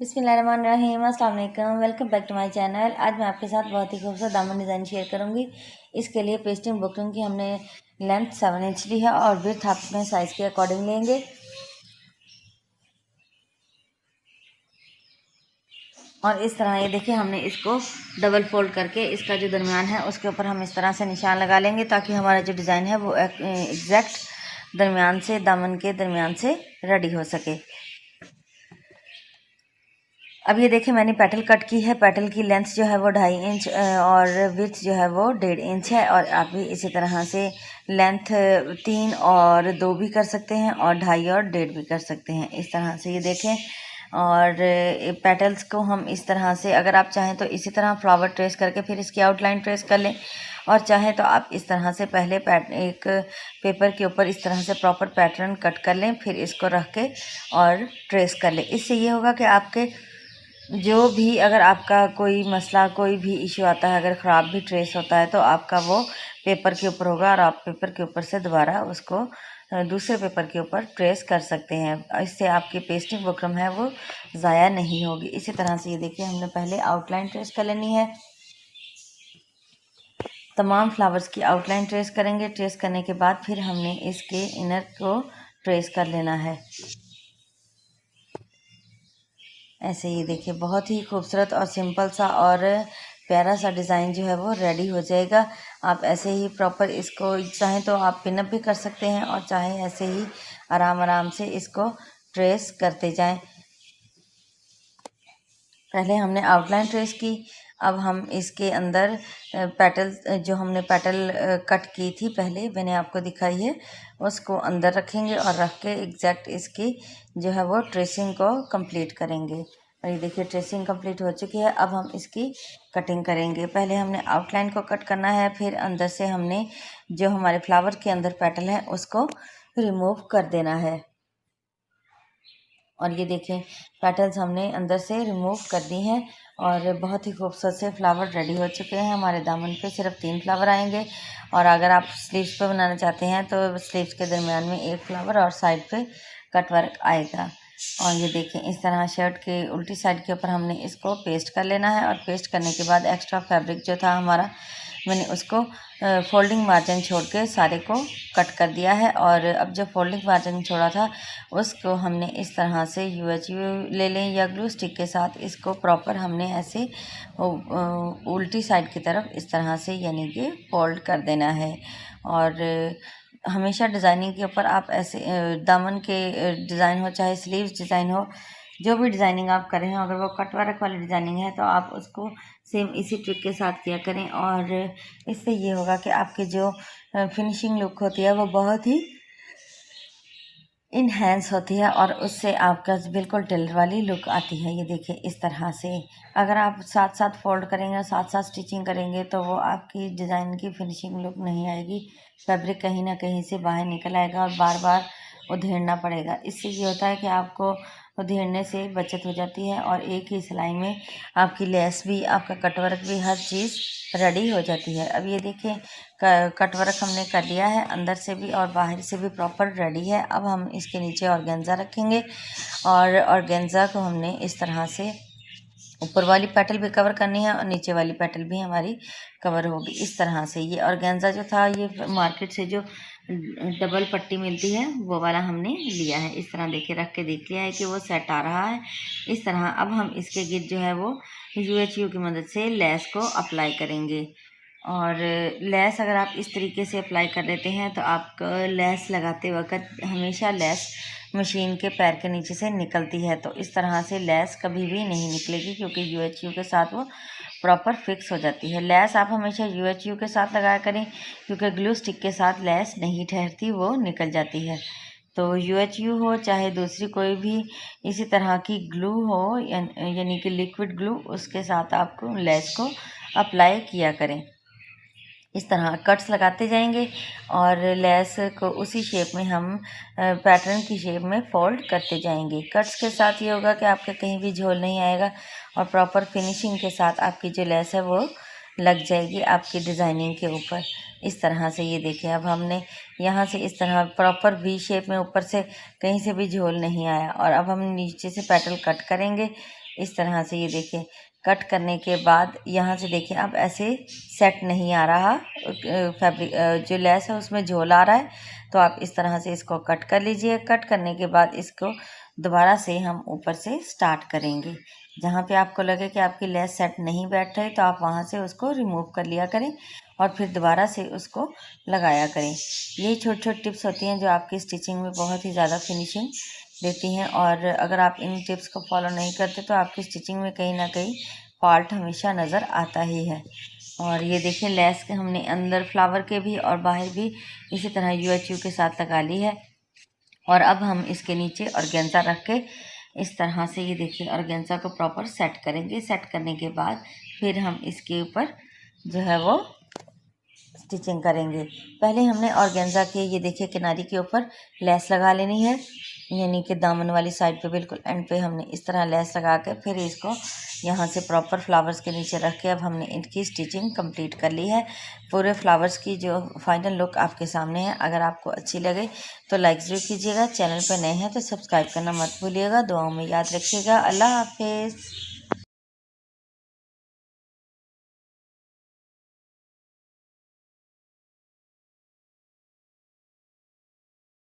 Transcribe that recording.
बिस्मिल्लाहिर्रहमानिर्रहीम, अस्सलाम वालेकुम। Welcome back to my channel. आज मैं आपके साथ बहुत ही खूबसूरत दामन डिज़ाइन शेयर करूंगी। इसके लिए पेस्टिंग बुकरम की हमने लेंथ 7 इंच ली है और विड्थ आप अपने साइज़ के अकॉर्डिंग लेंगे। और इस तरह ये देखिए, हमने इसको डबल फोल्ड करके इसका जो दरमियान है उसके ऊपर हम इस तरह से निशान लगा लेंगे ताकि हमारा जो डिज़ाइन है वो एग्जैक्ट दरमियान से, दामन के दरमियान से रेडी हो सके। अब ये देखिए, मैंने पेटल कट की है। पेटल की लेंथ जो है वो 2.5 इंच और विड्थ जो है वो 1.5 इंच है। और आप भी इसी तरह से लेंथ 3 और 2 भी कर सकते हैं और 2.5 और 1.5 भी कर सकते हैं। इस तरह से ये देखें। और पेटल्स को हम इस तरह से, अगर आप चाहें तो इसी तरह फ्लावर ट्रेस करके फिर इसकी आउटलाइन ट्रेस कर लें, और चाहें तो आप इस तरह से पहले एक पेपर के ऊपर इस तरह से प्रॉपर पैटर्न कट कर लें, फिर इसको रख के और ट्रेस कर लें। इससे ये होगा कि आपके जो भी, अगर आपका कोई मसला, कोई भी इशू आता है, अगर ख़राब भी ट्रेस होता है तो आपका वो पेपर के ऊपर होगा और आप पेपर के ऊपर से दोबारा उसको दूसरे पेपर के ऊपर ट्रेस कर सकते हैं। इससे आपकी पेस्टिंग बुकरम है वो ज़ाया नहीं होगी। इसी तरह से ये देखिए, हमने पहले आउटलाइन ट्रेस कर लेनी है। तमाम फ्लावर्स की आउटलाइन ट्रेस करेंगे। ट्रेस करने के बाद फिर हमने इसके इनर को ट्रेस कर लेना है। ऐसे ही देखिए, बहुत ही खूबसूरत और सिंपल सा और प्यारा सा डिज़ाइन जो है वो रेडी हो जाएगा। आप ऐसे ही प्रॉपर इसको चाहें तो आप पिनअप भी कर सकते हैं और चाहें ऐसे ही आराम आराम से इसको ट्रेस करते जाएं। पहले हमने आउटलाइन ट्रेस की, अब हम इसके अंदर पेटल, जो हमने पेटल कट की थी पहले मैंने आपको दिखाई है, उसको अंदर रखेंगे और रख के एग्जैक्ट इसकी जो है वो ट्रेसिंग को कंप्लीट करेंगे। और ये देखिए, ट्रेसिंग कंप्लीट हो चुकी है। अब हम इसकी कटिंग करेंगे। पहले हमने आउटलाइन को कट करना है, फिर अंदर से हमने जो हमारे फ्लावर के अंदर पेटल है उसको रिमूव कर देना है। और ये देखें, पेटल्स हमने अंदर से रिमूव कर दी हैं और बहुत ही खूबसूरत से फ्लावर रेडी हो चुके हैं। हमारे दामन पे सिर्फ 3 फ्लावर आएंगे, और अगर आप स्लीव्स पे बनाना चाहते हैं तो स्लीव्स के दरमियान में 1 फ्लावर और साइड पे कट वर्क आएगा। और ये देखें, इस तरह शर्ट के उल्टी साइड के ऊपर हमने इसको पेस्ट कर लेना है। और पेस्ट करने के बाद एक्स्ट्रा फैब्रिक जो था हमारा, मैंने उसको फोल्डिंग मार्जिन छोड़ के सारे को कट कर दिया है। और अब जो फोल्डिंग मार्जिन छोड़ा था उसको हमने इस तरह से UHU ले लें या ग्लू स्टिक के साथ इसको प्रॉपर हमने ऐसे उल्टी साइड की तरफ इस तरह से यानी कि फोल्ड कर देना है। और हमेशा डिज़ाइनिंग के ऊपर आप ऐसे दामन के डिज़ाइन हो चाहे स्लीव्स डिज़ाइन हो, जो भी डिज़ाइनिंग आप कर रहे हो, अगर वो कट वर्क वाली डिज़ाइनिंग है तो आप उसको सेम इसी ट्रिक के साथ किया करें। और इससे ये होगा कि आपकी जो फिनिशिंग लुक होती है वो बहुत ही इन्हेंस होती है और उससे आपका बिल्कुल टेलर वाली लुक आती है। ये देखिए, इस तरह से अगर आप साथ साथ फोल्ड करेंगे, साथ साथ स्टिचिंग करेंगे तो वो आपकी डिज़ाइन की फिनिशिंग लुक नहीं आएगी। फैब्रिक कहीं ना कहीं से बाहर निकल आएगा और बार बार उधेड़ना पड़ेगा। इससे ये होता है कि आपको उधेड़ने से बचत हो जाती है और एक ही सिलाई में आपकी लेस भी, आपका कटवर्क भी, हर चीज़ रेडी हो जाती है। अब ये देखिए, कटवर्क हमने कर लिया है, अंदर से भी और बाहर से भी प्रॉपर रेडी है। अब हम इसके नीचे ऑर्गेन्जा रखेंगे और ऑर्गेन्जा को हमने इस तरह से ऊपर वाली पेटल भी कवर करनी है और नीचे वाली पेटल भी हमारी कवर होगी। इस तरह से ये ऑर्गेन्जा जो था, ये मार्केट से जो डबल पट्टी मिलती है वो वाला हमने लिया है। इस तरह देखिए, रख के देख लिया है कि वो सेट आ रहा है। इस तरह अब हम इसके गिर्द जो है वो UHU की मदद से लेस को अप्लाई करेंगे। और लेस अगर आप इस तरीके से अप्लाई कर लेते हैं तो आपको लेस लगाते वक्त हमेशा लेस मशीन के पैर के नीचे से निकलती है, तो इस तरह से लेस कभी भी नहीं निकलेगी क्योंकि UHU के साथ वो प्रॉपर फिक्स हो जाती है। लेस आप हमेशा UHU के साथ लगाया करें क्योंकि ग्लू स्टिक के साथ लेस नहीं ठहरती, वो निकल जाती है। तो UHU हो चाहे दूसरी कोई भी इसी तरह की ग्लू हो, यानी कि लिक्विड ग्लू, उसके साथ आपको लेस को अप्लाई किया करें। इस तरह कट्स लगाते जाएंगे और लेस को उसी शेप में हम पैटर्न की शेप में फोल्ड करते जाएंगे। कट्स के साथ ये होगा कि आपके कहीं भी झोल नहीं आएगा और प्रॉपर फिनिशिंग के साथ आपकी जो लेस है वो लग जाएगी आपकी डिज़ाइनिंग के ऊपर। इस तरह से ये देखें, अब हमने यहाँ से इस तरह प्रॉपर V शेप में ऊपर से कहीं से भी झोल नहीं आया। और अब हम नीचे से पेटल कट करेंगे इस तरह से ये देखिए कट करने के बाद यहाँ से देखिए अब ऐसे सेट नहीं आ रहा, फैब्रिक जो लेस है उसमें झोल आ रहा है। तो आप इस तरह से इसको कट कर लीजिए। कट करने के बाद इसको दोबारा से हम ऊपर से स्टार्ट करेंगे। जहाँ पे आपको लगे कि आपकी लेस सेट नहीं बैठ रही तो आप वहाँ से उसको रिमूव कर लिया करें और फिर दोबारा से उसको लगाया करें। यही छोटी छोटी टिप्स होती हैं जो आपकी स्टिचिंग में बहुत ही ज़्यादा फिनिशिंग देती हैं। और अगर आप इन टिप्स को फॉलो नहीं करते तो आपकी स्टिचिंग में कहीं ना कहीं फॉल्ट हमेशा नज़र आता ही है। और ये देखिए लेस के हमने अंदर फ्लावर के भी और बाहर भी इसी तरह UHU के साथ लगा ली है। और अब हम इसके नीचे ऑर्गेन्जा रख के इस तरह से ये देखिए ऑर्गेन्जा को प्रॉपर सेट करेंगे। सेट करने के बाद फिर हम इसके ऊपर जो है वो स्टिचिंग करेंगे। पहले हमने ऑर्गेन्जा के ये देखिए किनारे के ऊपर लेस लगा लेनी है, यानी कि दामन वाली साइड पे बिल्कुल एंड पे हमने इस तरह लेस लगा के फिर इसको यहाँ से प्रॉपर फ्लावर्स के नीचे रख के अब हमने इनकी स्टिचिंग कंप्लीट कर ली है। पूरे फ्लावर्स की जो फाइनल लुक आपके सामने है। अगर आपको अच्छी लगे तो लाइक ज़रूर कीजिएगा। चैनल पर नए हैं तो सब्सक्राइब करना मत भूलिएगा। दुआओं में याद रखिएगा। अल्लाह हाफिज़।